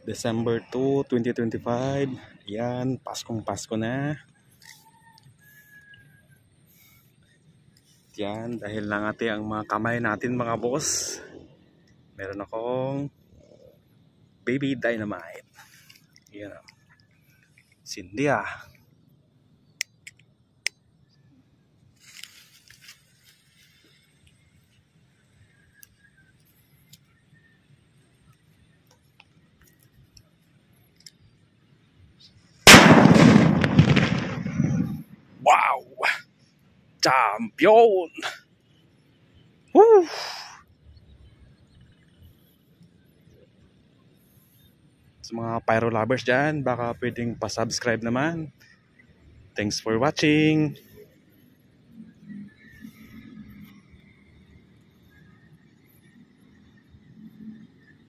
December 2, 2025. Yan, Paskong Pasko na. Yan, dahil nangati ang mga kamay natin mga boss. Meron akong baby dynamite. Yan o. Cindy ah. Wow! Champion! Woo! Sa mga pyro lovers dyan, baka pwedeng pa-subscribe naman. Thanks for watching!